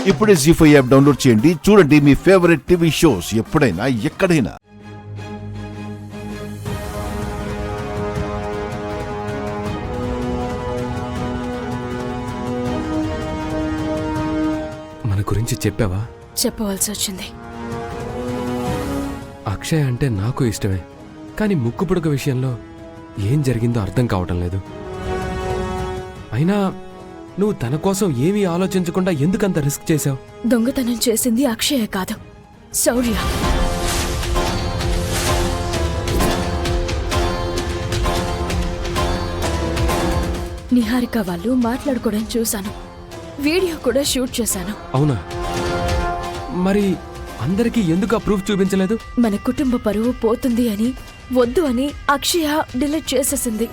ఇప్పుడే జీ5 app download చేయండి. చూడండి మీ ఫేవరెట్ టీవీ షోస్ ఎప్పుడైనా ఎక్కడైనా. మన గురించి చెప్పావా? చెప్పవలసి వచ్చింది. అక్షయ్ అంటే నాకు ఇష్టమే, కానీ ముక్కు పుడక విషయంలో ఏం జరిగిందో అర్థం కావటం లేదు. అయినా నువ్వు తన కోసం ఏమీ ఆలోచించకుండా ఎందుకంత రిస్క్ చేశావు? దొంగతనం చేసింది అక్షయ కాదు, శౌర్య. నిహారిక వాళ్ళు మాట్లాడుకోవడం చూశాను, వీడియో కూడా షూట్ చేశాను. అవునా? మరి అందరికీ ఎందుకు ఆ ప్రూఫ్ చూపించలేదు? మన కుటుంబ పరువు పోతుంది అని, వద్దు అని అక్షయ డిలీట్ చేసేసింది.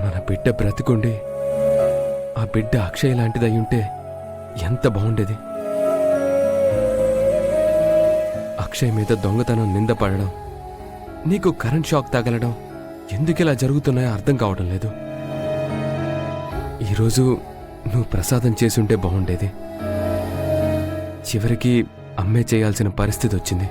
మన బిడ్డ బ్రతికుండి ఆ బిడ్డ అక్షయ్ లాంటిదై ఉంటే ఎంత బాగుండేది. అక్షయ్ మీద దొంగతనం నిందపడడం, నీకు కరెంట్ షాక్ తగలడం ఎందుకిలా జరుగుతున్నాయో అర్థం కావడం లేదు. ఈరోజు నువ్వు ప్రసాదం చేసుంటే బాగుండేది. చివరికి అమ్మే చేయాల్సిన పరిస్థితి వచ్చింది.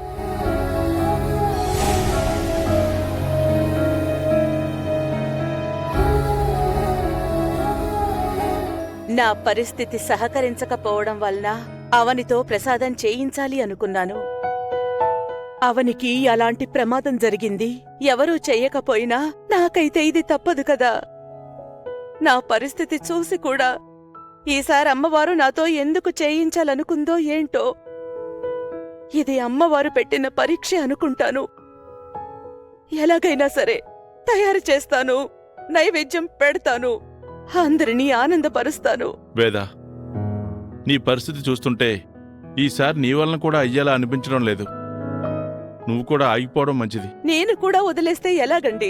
నా పరిస్థితి సహకరించకపోవడం వలన అవనితో ప్రసాదం చేయించాలి అనుకున్నాను. అవనికి అలాంటి ప్రమాదం జరిగింది. ఎవరూ చెయ్యకపోయినా నాకైతే ఇది తప్పదు కదా. నా పరిస్థితి చూసి కూడా ఈసారి అమ్మవారు నాతో ఎందుకు చేయించాలనుకుందో ఏంటో. ఇది అమ్మవారు పెట్టిన పరీక్ష అనుకుంటాను. ఎలాగైనా సరే తయారు చేస్తాను, నైవేద్యం పెడతాను, అందరినీ ఆనందపరుస్తాను. వేద, నీ పరిస్థితి చూస్తుంటే ఈసారి నీ వలన కూడా అయ్యేలా అనిపించడం లేదు. నువ్వు కూడా ఆగిపోవడం మంచిది. నేను కూడా వదిలేస్తే ఎలాగండి?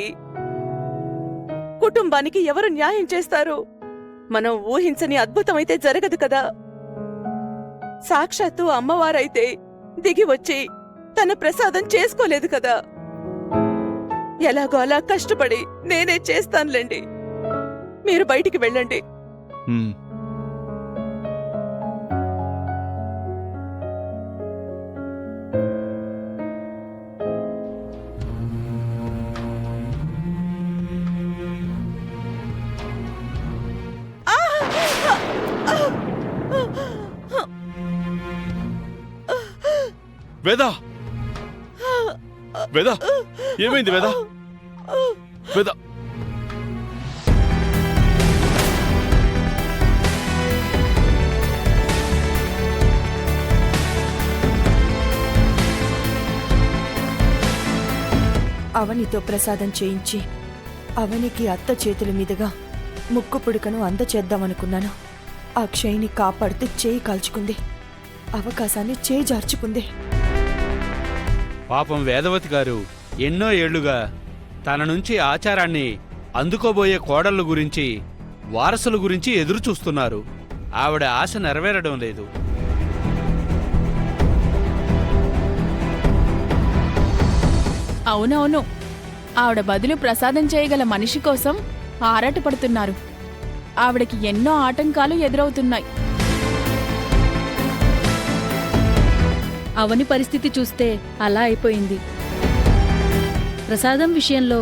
కుటుంబానికి ఎవరు న్యాయం చేస్తారు? మనం ఊహించని అద్భుతమైతే జరగదు కదా. సాక్షాత్తు అమ్మవారైతే దిగి వచ్చి తన ప్రసాదం చేసుకోలేదు కదా. ఎలాగో అలా కష్టపడి నేనే చేస్తానులేండి. మీరు బయటికి వెళ్ళండి. వేదా, వేదా, ఏమైంది వేదా? వేదా, అవనితో ప్రసాదం చేయించి అవనికి అత్త చేతుల మీదుగా ముక్కు పుడకను అందచేద్దామనుకున్నాను. అక్షయ్ని కాపాడుతూ చేయి కాల్చుకుంది, అవకాశాన్ని చేజార్చుకుంది. పాపం వేదవతి గారు ఎన్నో ఏళ్లుగా తన నుంచి ఆచారాన్ని అందుకోబోయే కోడళ్ళ గురించి, వారసుల గురించి ఎదురుచూస్తున్నారు. ఆవిడ ఆశ నెరవేరడం లేదు. అవునవును, ఆవిడ బదులు ప్రసాదం చేయగల మనిషి కోసం ఆరాటపడుతున్నారు. ఆవిడకి ఎన్నో ఆటంకాలు ఎదురవుతున్నాయి. అవని పరిస్థితి చూస్తే అలా అయిపోయింది. ప్రసాదం విషయంలో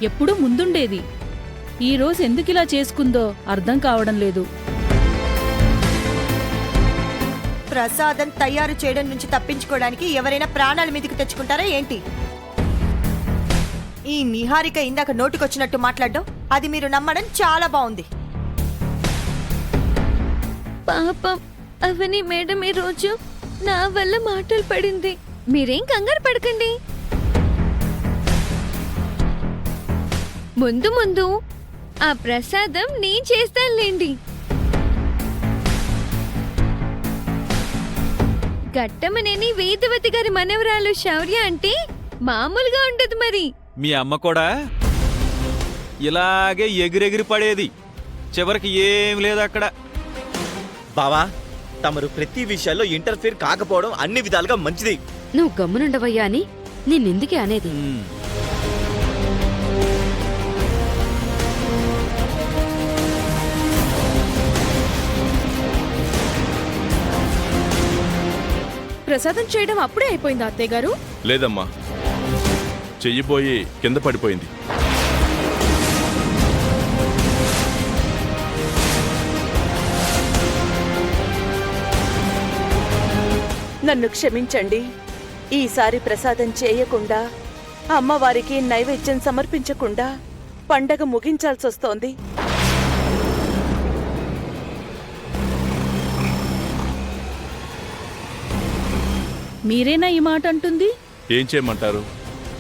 ఎప్పుడూ ముందుండేది. ఈరోజు ఎందుకిలా చేసుకుందో అర్థం కావడం లేదు. ప్రసాదం తయారు చేయడం నుంచి తప్పించుకోవడానికి ఎవరైనా ప్రాణాల మీదకి తెచ్చుకుంటారా ఏంటి? ఈ నిహారిక ఇందాక నోటికొచ్చినట్టు మాట్లాడడం, అది మీరు నమ్మడం చాలా బాగుంది. పాపం అవని మేడం ఈ రోజు నా వల్ల మాటలు పడింది. మీరేం కంగారు పడకండి. ముందు ముందు ఆ ప్రసాదం నేను చేస్తానులేండి. ఘట్టమనేని వేదవతి గారి మనవరాలు శౌర్య అంటే మామూలుగా ఉండదు మరి. మీ అమ్మ కూడా ఇలాగే ఎగిరెగిరి పడేది. చివరికి ఏం లేదు అక్కడ. బావా, తమరు ప్రతి విషయాల్లో ఇంటర్ఫియర్ కాకపోవడం అన్ని విధాలుగా మంచిది. నువ్వు గమ్మునుండవయ్యా అని నిన్నెందుకే అనేది? ప్రసాదం చేయడం అప్పుడే అయిపోయిందా అత్తయ్య గారు? లేదమ్మా, చెయ్యిపోయి కింద పడిపోయింది. నన్ను క్షమించండి. ఈసారి ప్రసాదం చేయకుండా, అమ్మవారికి నైవేద్యం సమర్పించకుండా పండగ ముగించాల్సొస్తోంది. మీరేనా ఈ మాట అంటుంది? ఏం చేయమంటారు,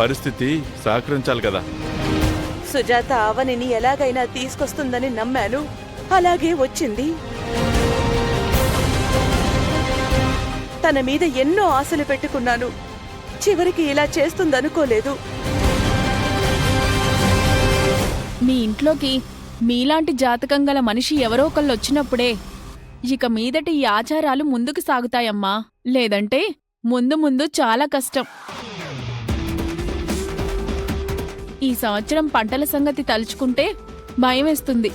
పరిస్థితి సహకరించాలి కదా. సుజాత అవనిని ఎలాగైనా తీసుకొస్తుందని నమ్మాను, అలాగే వచ్చింది. తన మీద ఎన్నో ఆశలు పెట్టుకున్నాను, చివరికి ఇలా చేస్తుందనుకోలేదు. మీ ఇంట్లోకి మీలాంటి జాతకం గల మనిషి ఎవరో ఒకళ్ళు వచ్చినప్పుడే ఇక మీదట ఈ ఆచారాలు ముందుకు సాగుతాయమ్మా. లేదంటే ముందు ముందు చాలా కష్టం. ఈ సంవత్సరం పంటల సంగతి తలుచుకుంటే భయమేస్తుంది.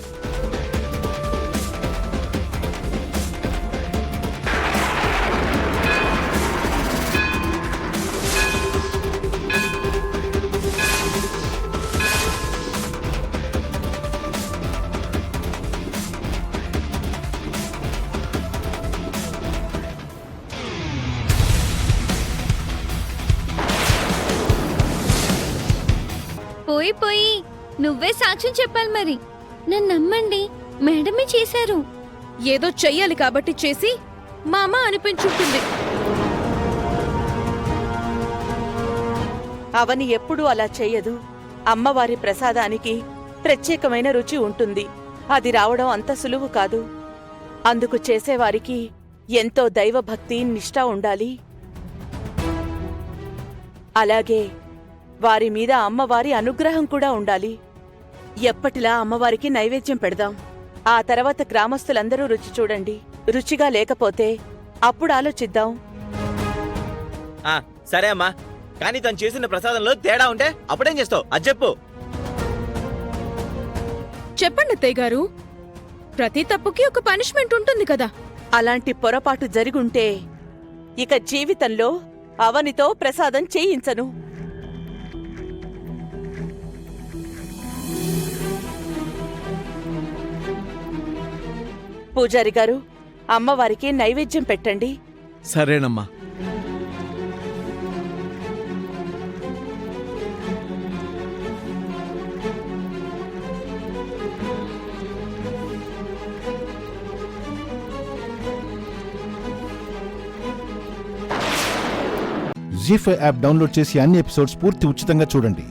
పోయి నువ్వే సాక్ష్యం చెప్పాలి మరి. నన్ను నమ్మండి, మేడమే చేశారు. ఏదో చెయ్యాలి కాబట్టి చేసి మా అమ్మ అనిపించుంటుంది. అవని ఎప్పుడూ అలా చెయ్యదు. అమ్మవారి ప్రసాదానికి ప్రత్యేకమైన రుచి ఉంటుంది. అది రావడం అంత సులువు కాదు. అందుకు చేసేవారికి ఎంతో దైవభక్తి, నిష్ఠ ఉండాలి. అలాగే వారి మీద అమ్మవారి అనుగ్రహం కూడా ఉండాలి. ఎప్పటిలా అమ్మవారికి నైవేద్యం పెడదాం. ఆ తర్వాత గ్రామస్తులందరూ రుచి చూడండి. రుచిగా లేకపోతే అప్పుడు ఆలోచిద్దాం. సరే అమ్మా, కానీ తను చేసిన ప్రసాదంలో తేడా ఉంటే అప్పుడేం చేస్తావు అది చెప్పు. చెప్పండి అత్తయ్య గారు, ప్రతి తప్పుకి ఒక పనిష్మెంట్ ఉంటుంది కదా. అలాంటి పొరపాటు జరిగుంటే ఇక జీవితంలో అవనితో ప్రసాదం చేయించను. పూజారి గారు, అమ్మవారికి నైవేద్యం పెట్టండి. సరేనమ్మా. జీ5 యాప్ డౌన్లోడ్ చేసి అన్ని ఎపిసోడ్స్ పూర్తి ఉచితంగా చూడండి.